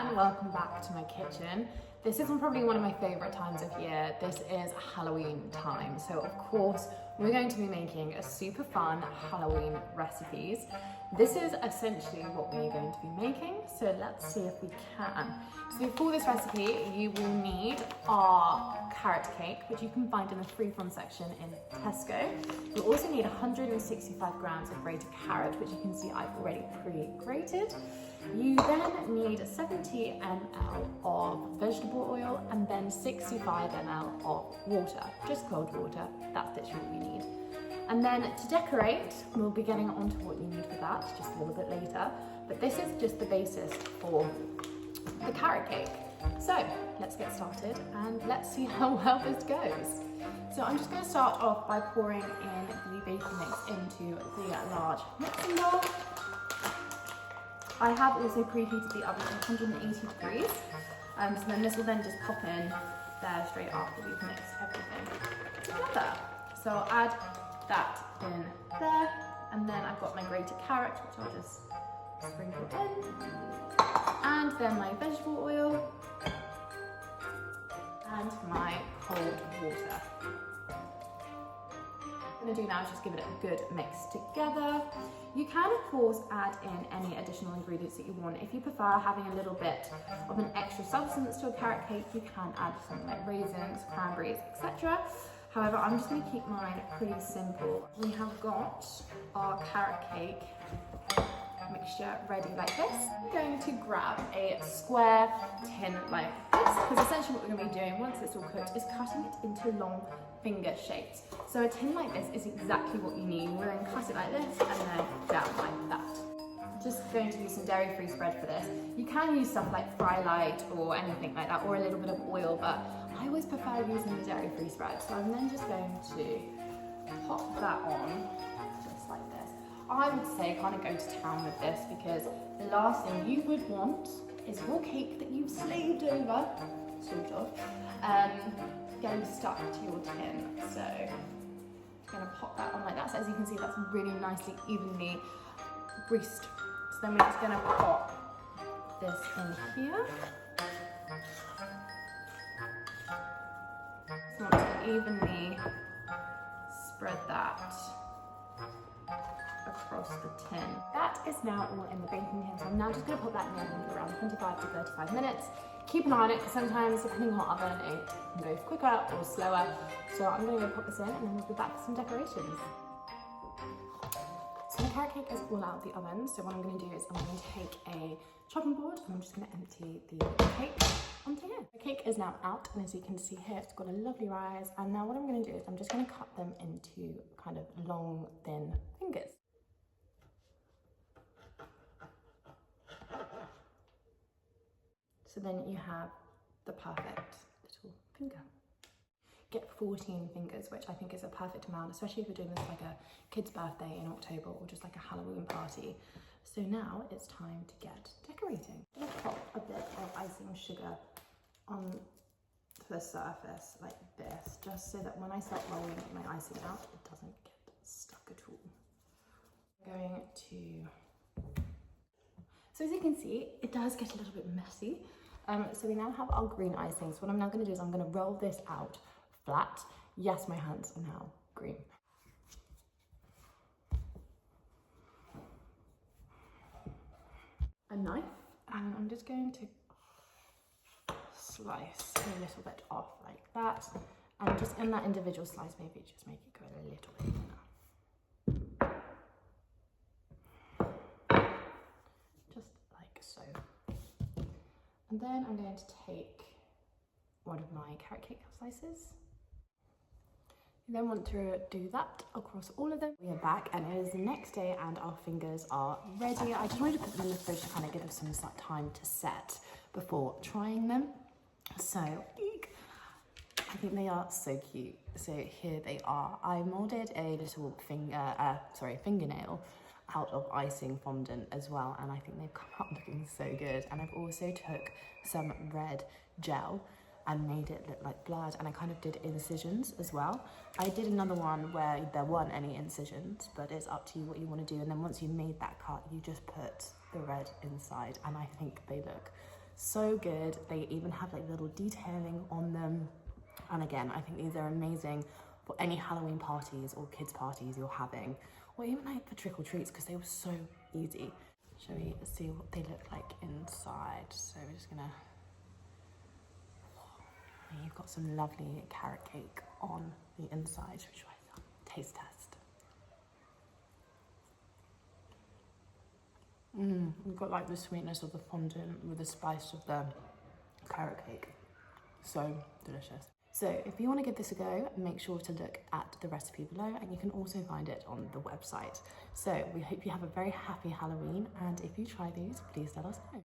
and welcome back to my kitchen. This is probably one of my favourite times of year. This is Halloween time, so of course we're going to be making a super fun Halloween recipes. This is essentially what we're going to be making, so let's see if we can. So for this recipe you will need our carrot cake, which you can find in the free-from section in Tesco. You'll also need 165 grams of grated carrot, which you can see I've already pre-grated. You then need 70 ml of vegetable oil and then 65 ml of water, just cold water. That's literally what you need. And then to decorate, we'll be getting onto what you need for that just a little bit later, but this is just the basis for the carrot cake. So let's get started and let's see how well this goes. So I'm just going to start off by pouring in the baking mix into the large mixing bowl. I have also preheated the oven to 180 degrees, so then this will then just pop in there straight after we've mixed everything together. So I'll add that in there, and then I've got my grated carrot, which I'll just sprinkle in, and then my vegetable oil, and my cold water. What I'm going to do now is just give it a good mix together. You can of course add in any additional ingredients that you want. If you prefer having a little bit of an extra substance to a carrot cake, you can add something like raisins, cranberries, etc. However, I'm just going to keep mine pretty simple. We have got our carrot cake mixture ready like this. I'm going to grab a square tin like this, because essentially what we're going to be doing once it's all cooked is cutting it into long finger shapes. So a tin like this is exactly what you need. We're going to cut it like this and then down like that. Just going to use some dairy-free spread for this. You can use stuff like Frylight or anything like that, or a little bit of oil, but I always prefer using the dairy-free spread. So I'm then just going to pop that on just like this. I would say kind of go to town with this, because the last thing you would want is your cake that you've slaved over, sort of, getting stuck to your tin. So I'm going to pop that on like that. So as you can see, that's really nicely evenly greased. So then we're just going to pop this in here. So I want to evenly spread that across the tin. That is now all in the baking tin, so I'm now just going to put that in the oven for around 25 to 35 minutes. Keep an eye on it, because sometimes depending on what oven it can go quicker or slower. So I'm going to go pop this in and then we'll be back for some decorations. So the carrot cake is all out of the oven, so what I'm going to do is I'm going to take a chopping board and I'm just going to empty the cake onto here. The cake is now out, and as you can see here, it's got a lovely rise. And now what I'm going to do is I'm just going to cut them into kind of long, thin fingers. So then you have the perfect little finger. Get 14 fingers, which I think is a perfect amount, especially if you're doing this like a kid's birthday in October or just like a Halloween party. So now it's time to get decorating. I'm gonna pop a bit of icing sugar on the surface like this, just so that when I start rolling my icing out, it doesn't get stuck at all. I'm going to... So as you can see, it does get a little bit messy. So we now have our green icing. So what I'm now going to do is I'm going to roll this out flat. Yes, my hands are now green. A knife, and I'm just going to slice a little bit off like that. And just in that individual slice, maybe just make it go a little bit thinner. So, and then I'm going to take one of my carrot cake slices. You then want to do that across all of them. We are back and it is the next day and our fingers are ready. I just wanted to put them in the fridge to kind of give them some time to set before trying them. So, I think they are so cute. So here they are. I molded a little fingernail out of icing fondant as well, and I think they've come out looking so good. And I've also took some red gel and made it look like blood, and I kind of did incisions as well. I did another one where there weren't any incisions, but it's up to you what you want to do. And then once you've made that cut, you just put the red inside, and I think they look So good. They even have like little detailing on them. And again, I think these are amazing for any Halloween parties or kids parties you're having, or even like for trick or treats, because they were so easy. Shall we see what they look like inside? So we're just gonna, you've got some lovely carrot cake on the inside. Should we try some taste test? We've got like the sweetness of the fondant with the spice of the carrot cake. So delicious. So if you want to give this a go, make sure to look at the recipe below, and you can also find it on the website. So we hope you have a very happy Halloween, and if you try these, please let us know.